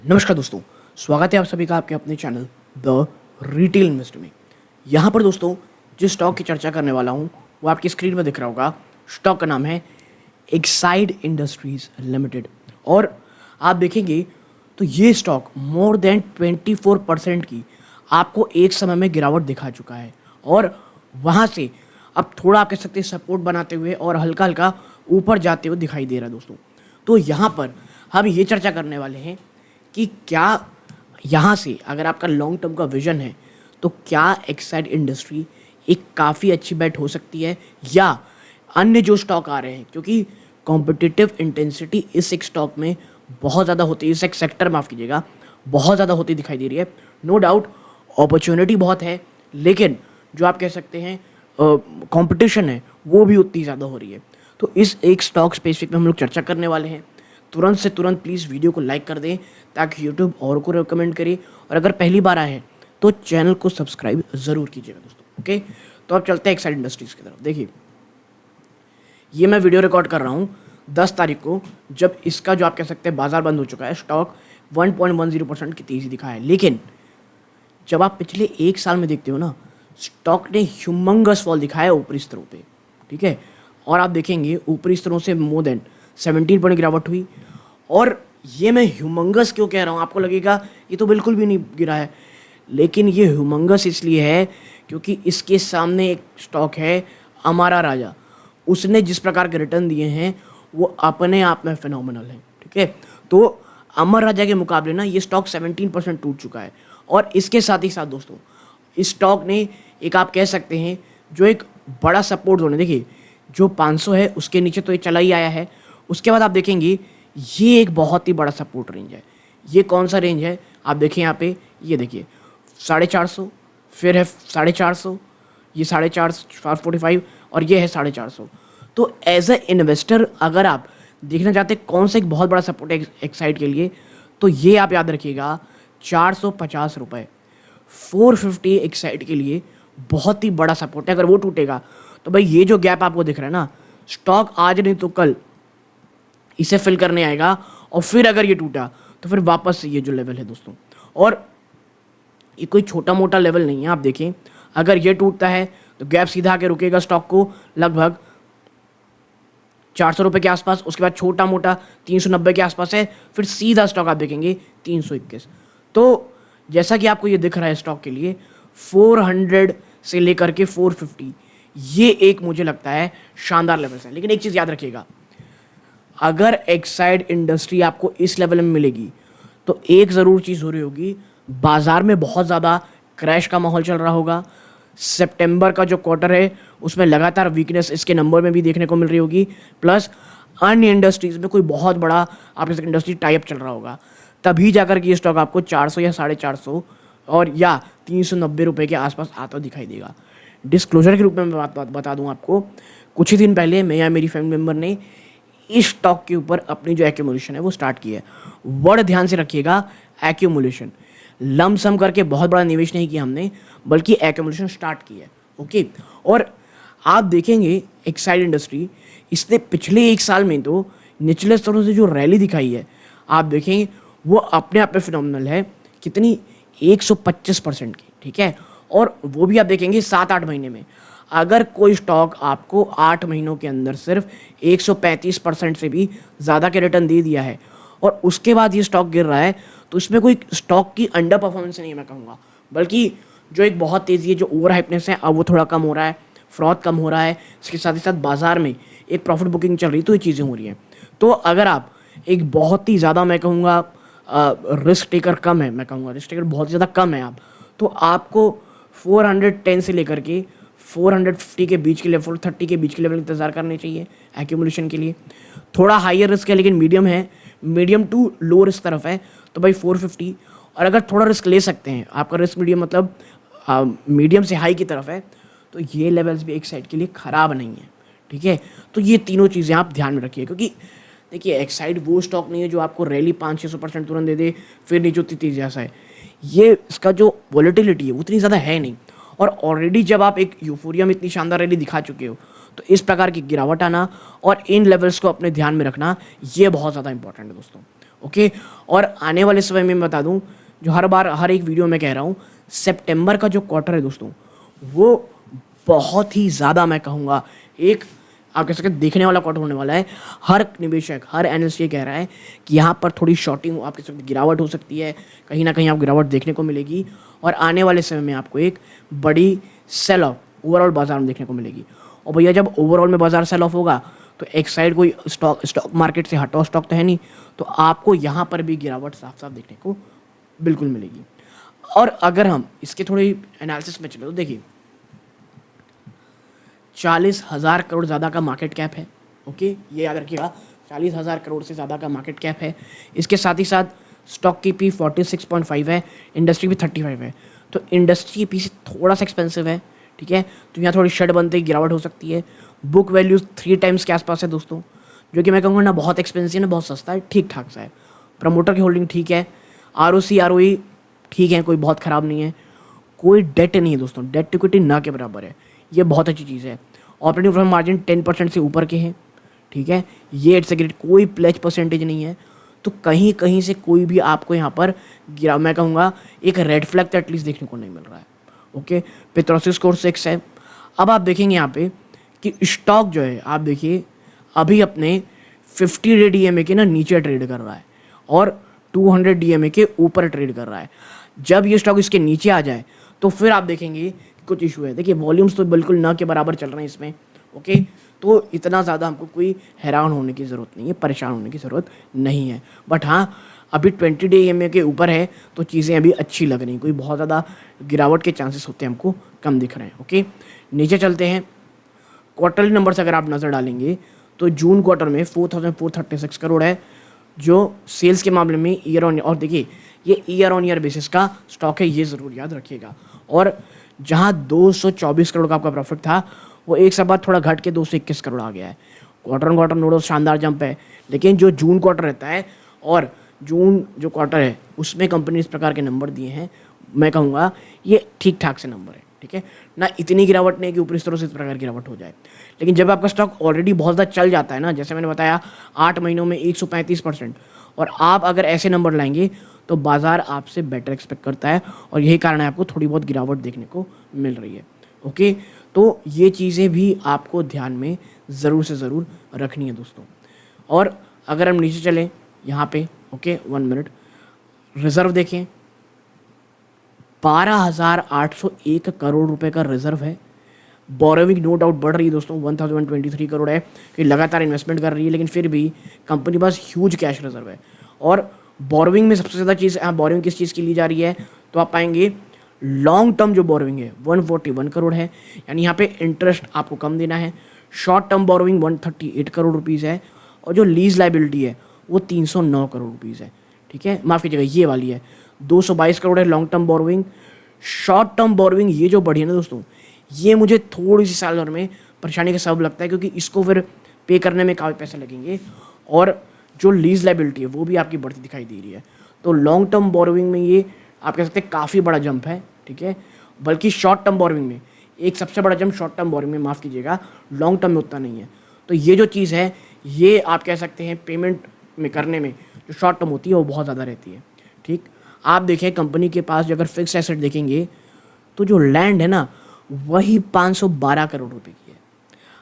नमस्कार दोस्तों, स्वागत है आप सभी का आपके अपने चैनल द रिटेल इन्वेस्टर में। यहाँ पर दोस्तों जिस स्टॉक की चर्चा करने वाला हूँ वो आपकी स्क्रीन में दिख रहा होगा। स्टॉक का नाम है एक्साइड इंडस्ट्रीज लिमिटेड और आप देखेंगे तो ये स्टॉक मोर देन 24% की आपको एक समय में गिरावट दिखा चुका है और वहाँ से अब थोड़ा आप कह सकते हैं सपोर्ट बनाते हुए और हल्का हल्का ऊपर जाते हुए दिखाई दे रहा है दोस्तों। तो यहाँ पर हम ये चर्चा करने वाले हैं कि क्या यहाँ से अगर आपका लॉन्ग टर्म का विजन है तो क्या एक्साइड इंडस्ट्री एक काफ़ी अच्छी बेट हो सकती है या अन्य जो स्टॉक आ रहे हैं, क्योंकि कॉम्पिटिटिव इंटेंसिटी इस एक स्टॉक में बहुत ज़्यादा होती है, इस एक सेक्टर माफ़ कीजिएगा बहुत ज़्यादा होती दिखाई दे रही है। नो डाउट अपॉर्चुनिटी बहुत है, लेकिन जो आप कह सकते हैं कंपटीशन है वो भी उतनी ज़्यादा हो रही है। तो इस एक स्टॉक स्पेसिफिक में हम लोग चर्चा करने वाले हैं। तुरंत से तुरंत प्लीज़ वीडियो को लाइक कर दें ताकि यूट्यूब और को रिकमेंड करे, और अगर पहली बार आए हैं तो चैनल को सब्सक्राइब ज़रूर कीजिएगा दोस्तों। ओके, तो अब चलते हैं एक्साइड इंडस्ट्रीज़ की तरफ। देखिए, ये मैं वीडियो रिकॉर्ड कर रहा हूँ 10 तारीख को, जब इसका जो आप कह सकते हैं बाजार बंद हो चुका है। स्टॉक 1.10% की तेज़ी दिखा है, लेकिन जब आप पिछले एक साल में देखते हो ना, स्टॉक ने ह्यूमंगस फॉल दिखाया है ऊपरी स्तरों पे, ठीक है। और आप देखेंगे ऊपरी स्तरों से मोर देन 17 गिरावट हुई। और ये मैं ह्यूमंगस क्यों कह रहा हूँ, आपको लगेगा ये तो बिल्कुल भी नहीं गिरा है, लेकिन ये ह्यूमंगस इसलिए है क्योंकि इसके सामने एक स्टॉक है अमारा राजा। उसने जिस प्रकार के रिटर्न दिए हैं वो अपने आप में फिनोमिनल है, ठीक है। तो अमर राजा के मुकाबले ना ये स्टॉक 17% टूट चुका है। और इसके साथ ही साथ दोस्तों इस स्टॉक ने एक आप कह सकते हैं जो एक बड़ा सपोर्ट जोन है, देखिए जो 500 है उसके नीचे तो ये चला ही आया है। उसके बाद आप देखेंगे ये एक बहुत ही बड़ा सपोर्ट रेंज है। ये कौन सा रेंज है आप देखिए यहाँ पे, ये देखिए 450, फिर है 450, ये 445 और ये है 450। तो एज ए इन्वेस्टर अगर आप देखना चाहते हैं कौन सा एक बहुत बड़ा सपोर्ट है एक्साइड के लिए, तो ये आप याद रखिएगा 450 रुपये 450 एक्साइड के लिए बहुत ही बड़ा सपोर्ट है। अगर वो टूटेगा तो भाई ये जो गैप आपको दिख रहा है ना, स्टॉक आज नहीं तो कल इसे फिल करने आएगा, और फिर अगर ये टूटा तो फिर वापस से ये जो लेवल है दोस्तों, और ये कोई छोटा मोटा लेवल नहीं है। आप देखें अगर ये टूटता है तो गैप सीधा आके रुकेगा स्टॉक को लगभग 400 रुपये के आसपास। उसके बाद छोटा मोटा 390 के आसपास है, फिर सीधा स्टॉक आप देखेंगे 321। तो जैसा कि आपको ये दिख रहा है स्टॉक के लिए 400 से लेकर के 450 ये एक मुझे लगता है शानदार लेवल है। लेकिन एक चीज़ याद रखिएगा, अगर एक्साइड इंडस्ट्री आपको इस लेवल में मिलेगी तो एक ज़रूर चीज़ हो रही होगी, बाज़ार में बहुत ज़्यादा क्रैश का माहौल चल रहा होगा। सितंबर का जो क्वार्टर है उसमें लगातार वीकनेस इसके नंबर में भी देखने को मिल रही होगी, प्लस अन्य इंडस्ट्रीज़ में कोई बहुत बड़ा आपके इंडस्ट्री टाइप चल रहा होगा, तभी जाकर के ये स्टॉक आपको 400 या 450 और या 390 रुपये के आसपास आता दिखाई देगा। डिस्क्लोजर के रूप में मैं बता दूं आपको, कुछ ही दिन पहले मैं या मेरी फैमिली मेम्बर ने इस स्टॉक के ऊपर अपनी जो एक्यूमुलेशन है वो स्टार्ट की है। वर्ड ध्यान से रखिएगा, एक्यूमुलेशन, लमसम करके बहुत बड़ा निवेश नहीं किया हमने, बल्कि एक्यूमुलेशन स्टार्ट की है। ओके, और आप देखेंगे एक्साइड इंडस्ट्री इसने पिछले एक साल में तो निचले स्तरों से जो रैली दिखाई है आप देखेंगे वो अपने आप में फिनोमिनल है। कितनी? 125% की, ठीक है। और वो भी आप देखेंगे 7-8 महीने में। अगर कोई स्टॉक आपको 8 महीनों के अंदर सिर्फ 135% से भी ज़्यादा के रिटर्न दे दिया है और उसके बाद ये स्टॉक गिर रहा है, तो इसमें कोई स्टॉक की अंडर परफॉर्मेंस नहीं मैं कहूँगा, बल्कि जो एक बहुत तेज़ी है, जो ओवर हाइपनेस है अब वो थोड़ा कम हो रहा है, फ्रॉड कम हो रहा है, इसके साथ ही साथ बाज़ार में एक प्रॉफिट बुकिंग चल रही, तो ये चीज़ें हो रही हैं। तो अगर आप एक बहुत ही ज़्यादा मैं कहूँगा रिस्क टेकर कम है, मैं कहूँगा रिस्क टेकर बहुत ज़्यादा कम है आप, तो आपको 410 से लेकर के 450 के बीच के लेवल, 430 के बीच के लेवल इंतजार करने चाहिए एक्यूमुलेशन के लिए। थोड़ा हाइयर रिस्क है लेकिन मीडियम है, मीडियम टू लो रिस्क तरफ है, तो भाई 450। और अगर थोड़ा रिस्क ले सकते हैं, आपका रिस्क मीडियम मतलब मीडियम से हाई की तरफ है, तो ये लेवल्स भी एक साइड के लिए ख़राब नहीं है, ठीक है। तो ये तीनों चीज़ें आप ध्यान में रखिए, क्योंकि देखिए एक्साइड वो स्टॉक नहीं है जो आपको रैली 500-600% तुरंत दे दे फिर नीचे उतनी तेज़ी जैसा है। ये इसका जो वॉलेटिलिटी है उतनी ज़्यादा है नहीं, और ऑलरेडी जब आप एक यूफोरिया में इतनी शानदार रैली दिखा चुके हो तो इस प्रकार की गिरावट आना और इन लेवल्स को अपने ध्यान में रखना ये बहुत ज़्यादा इंपॉर्टेंट है दोस्तों। ओके। और आने वाले समय में मैं बता दूं, जो हर बार हर एक वीडियो में कह रहा हूँ, सितंबर का जो क्वार्टर है दोस्तों, वो बहुत ही ज़्यादा मैं कहूँगा एक आप कह सकते हैं देखने वाला क्वार्टर होने वाला है। हर निवेशक, हर एनालिस्ट ये कह रहा है कि यहाँ पर थोड़ी शॉर्टिंग, आप कह सकते गिरावट हो सकती है, कहीं ना कहीं आप गिरावट देखने को मिलेगी और आने वाले समय में आपको एक बड़ी सेल ऑफ ओवरऑल बाजार में देखने को मिलेगी। और भैया जब ओवरऑल में बाजार सेल ऑफ होगा तो एक साइड कोई स्टॉक मार्केट से हटा स्टॉक तो है नहीं, तो आपको यहाँ पर भी गिरावट साफ साफ देखने को बिल्कुल मिलेगी। और अगर हम इसके थोड़ी एनालिसिस में चले तो देखिए 40,000 करोड़ ज़्यादा का मार्केट कैप है। ओके, ये याद रखिएगा, 40,000 करोड़ से ज़्यादा का मार्केट कैप है। इसके साथ ही साथ स्टॉक की पी 46.5 है, इंडस्ट्री भी 35 है। तो इंडस्ट्री की पी से थोड़ा सा एक्सपेंसिव है, ठीक है, तो यहाँ थोड़ी शर्ट बनते ही गिरावट हो सकती है। बुक वैल्यू 3 टाइम्स के आसपास है दोस्तों, जो कि मैं कहूँगा ना बहुत एक्सपेंसिव, ना बहुत सस्ता है, ठीक ठाक सा है। प्रमोटर की होल्डिंग ठीक है, ROC ROE ठीक है, कोई बहुत ख़राब नहीं है, कोई डेट नहीं है दोस्तों, डेट इक्विटी ना के बराबर है, ये बहुत अच्छी चीज़ है। ऑपरेटिंग प्रॉफिट मार्जिन 10% से ऊपर के हैं, ठीक है, ये इट्स ग्रेट, कोई प्लेज परसेंटेज नहीं है। तो कहीं कहीं से कोई भी आपको यहाँ पर गिरा, मैं कहूँगा एक रेड फ्लैग तो एटलीस्ट देखने को नहीं मिल रहा है। ओके, पेट्रोसिस स्कोर 6 है। अब आप देखेंगे यहाँ पे कि स्टॉक जो है, आप देखिए अभी अपने 50 डे DMA के ना नीचे ट्रेड कर रहा है और 200 DMA के ऊपर ट्रेड कर रहा है। जब ये स्टॉक इसके नीचे आ जाए तो फिर आप देखेंगे कि कुछ इशू है। देखिए वॉल्यूम्स तो बिल्कुल ना के बराबर चल रहे हैं इसमें। ओके, तो इतना ज़्यादा हमको कोई हैरान होने की ज़रूरत नहीं है, परेशान होने की ज़रूरत नहीं है। बट हाँ, अभी 20 डे EMA के ऊपर है तो चीज़ें अभी अच्छी लग रही हैं, कोई बहुत ज़्यादा गिरावट के चांसेस होते हैं हमको कम दिख रहे हैं। ओके, नीचे चलते हैं। क्वार्टरली नंबर्स अगर आप नज़र डालेंगे तो जून क्वार्टर में 4,436 करोड़ है, जो सेल्स के मामले में ईयर ऑन, और देखिए ये ईयर ऑन ईयर बेसिस का स्टॉक है, ये ज़रूर याद रखिएगा। और जहाँ 224 करोड़ का आपका प्रॉफिट था, वो एक साल बाद थोड़ा घट के 221 करोड़ आ गया है। क्वार्टर ऑन क्वार्टर नोडो शानदार जंप है, लेकिन जो जून क्वार्टर रहता है और जून जो क्वार्टर है उसमें कंपनी इस प्रकार के नंबर दिए हैं, मैं कहूँगा ये ठीक ठाक से नंबर है, ठीक है ना, इतनी गिरावट नहीं कि ऊपर इस तरह से इस प्रकार गिरावट हो जाए। लेकिन जब आपका स्टॉक ऑलरेडी बहुत ज़्यादा चल जाता है ना, जैसे मैंने बताया 8 महीनों में 135%, और आप अगर ऐसे नंबर लाएंगे तो बाज़ार आपसे बेटर एक्सपेक्ट करता है, और यही कारण है आपको थोड़ी बहुत गिरावट देखने को मिल रही है। ओके, तो ये चीज़ें भी आपको ध्यान में ज़रूर से ज़रूर रखनी है दोस्तों। और अगर हम नीचे चलें यहाँ पे, ओके 1 मिनट, रिज़र्व देखें 12,801 करोड़ रुपए का रिज़र्व है। बोरोविंग नो डाउट बढ़ रही है दोस्तों, 1,123 करोड़ है कि लगातार इन्वेस्टमेंट कर रही है, लेकिन फिर भी कंपनी के पास ह्यूज कैश रिजर्व है। और बोरोविंग में सबसे ज़्यादा चीज़, बोरोविंग किस चीज़ की ली जा रही है, तो आप पाएंगे लॉन्ग टर्म जो बोरोविंग है 141 करोड़ है, यानी यहाँ पे इंटरेस्ट आपको कम देना है। Short term borrowing 138 crore rupees है, और जो लीज लाइबिलिटी है वो 309 करोड़ रुपीज़ है, ठीक है, माफ़ कीजिएगा ये वाली है 222 करोड़ है long term borrowing. Short term borrowing ये जो बढ़ी है ना दोस्तों, ये मुझे थोड़ी सी साल भर में परेशानी का सबब लगता है, क्योंकि इसको फिर पे करने में काफ़ी पैसे लगेंगे, और जो लीज लाइबिलिटी है वो भी आपकी बढ़ती दिखाई दे रही है। तो लॉन्ग टर्म बोरोविंग में ये आप कह सकते हैं काफ़ी बड़ा जंप है, ठीक है, बल्कि शॉर्ट टर्म बोरोविंग में एक सबसे बड़ा जंप शॉर्ट टर्म बोरोविंग में, माफ़ कीजिएगा, लॉन्ग टर्म में उतना नहीं है। तो ये जो चीज़ है, ये आप कह सकते हैं पेमेंट में करने में जो शॉर्ट टर्म होती है वो बहुत ज़्यादा रहती है, ठीक। आप देखें कंपनी के पास अगर फिक्स एसेट देखेंगे तो जो लैंड है ना वही 512 करोड़ रुपए की है।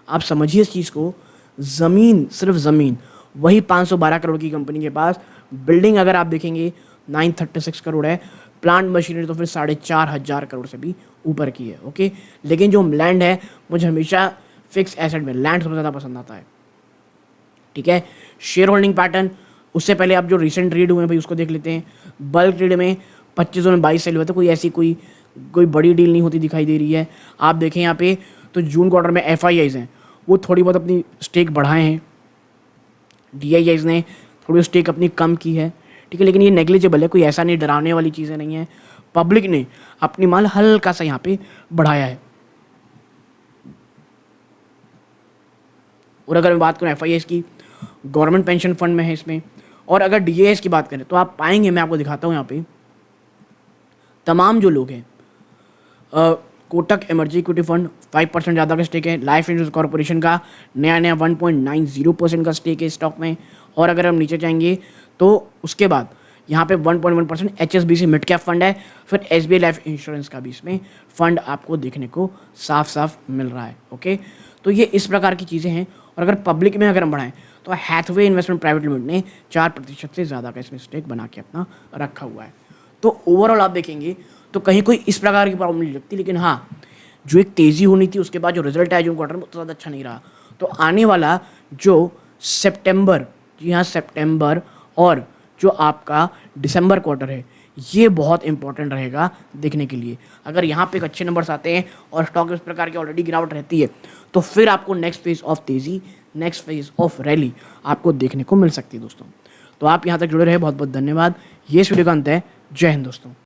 आप समझिए इस चीज़ को, ज़मीन, सिर्फ ज़मीन वही 512 करोड़ की कंपनी के पास। बिल्डिंग अगर आप देखेंगे 936 करोड़ है, प्लांट मशीनरी तो फिर 4,500 करोड़ से भी ऊपर की है। ओके, लेकिन जो लैंड है, मुझे हमेशा फिक्स एसेट में लैंड सबसे ज़्यादा पसंद आता है, ठीक है। शेयर होल्डिंग पैटर्न, उससे पहले आप जो रिसेंट ट्रेड हुए हैं भाई उसको देख लेते हैं। बल्क ट्रेड में 25 में 22 सेल हुए थे, कोई ऐसी कोई बड़ी डील नहीं होती दिखाई दे रही है। आप देखें यहाँ पे तो जून क्वार्टर में FIIs हैं वो थोड़ी बहुत अपनी स्टेक बढ़ाए हैं, DIIs ने थोड़ी स्टेक अपनी कम की है, ठीक है, लेकिन ये नेग्लिजिबल है, कोई ऐसा नहीं, डराने वाली चीज़ें नहीं है। पब्लिक ने अपनी माल हल्का सा यहाँ पे बढ़ाया है। और अगर मैं बात करूँ FIIs की, गवर्नमेंट पेंशन फंड में है इसमें। और अगर DIIs की बात करें तो आप पाएंगे, मैं आपको दिखाता हूँ यहाँ पे तमाम जो लोग हैं, कोटक एमर्जी इक्विटी फंड 5% ज़्यादा का स्टेक है। लाइफ इंश्योरेंस कॉर्पोरेशन का नया 1.90% का स्टेक है स्टॉक में। और अगर हम नीचे जाएंगे तो उसके बाद यहाँ पे 1.1% HSBC मिड कैप फंड है, फिर SBI लाइफ इंश्योरेंस का भी इसमें फंड आपको देखने को साफ साफ मिल रहा है। ओके, तो ये इस प्रकार की चीज़ें हैं। और अगर पब्लिक में अगर हम बढ़ाएं तो हैथवे इन्वेस्टमेंट प्राइवेट लिमिटेड ने 4% से ज़्यादा का इसमें स्टेक बना के अपना रखा हुआ है। तो ओवरऑल आप देखेंगे तो कहीं कोई इस प्रकार की प्रॉब्लम नहीं लगती, लेकिन हाँ, जो एक तेज़ी होनी थी उसके बाद जो रिजल्ट आया जून क्वार्टर में, उतना ज़्यादा अच्छा नहीं रहा। तो आने वाला जो सितंबर, जी हाँ सितंबर, और जो आपका दिसंबर क्वार्टर है, ये बहुत इंपॉर्टेंट रहेगा देखने के लिए। अगर यहाँ पे एक अच्छे नंबर्स आते हैं और स्टॉक इस प्रकार की ऑलरेडी गिरावट रहती है, तो फिर आपको नेक्स्ट फेज ऑफ तेज़ी, नेक्स्ट फेज ऑफ रैली आपको देखने को मिल सकती है दोस्तों। तो आप यहाँ तक जुड़े रहे, बहुत बहुत धन्यवाद। ये इस वीडियो का अंत है। जय हिंद दोस्तों।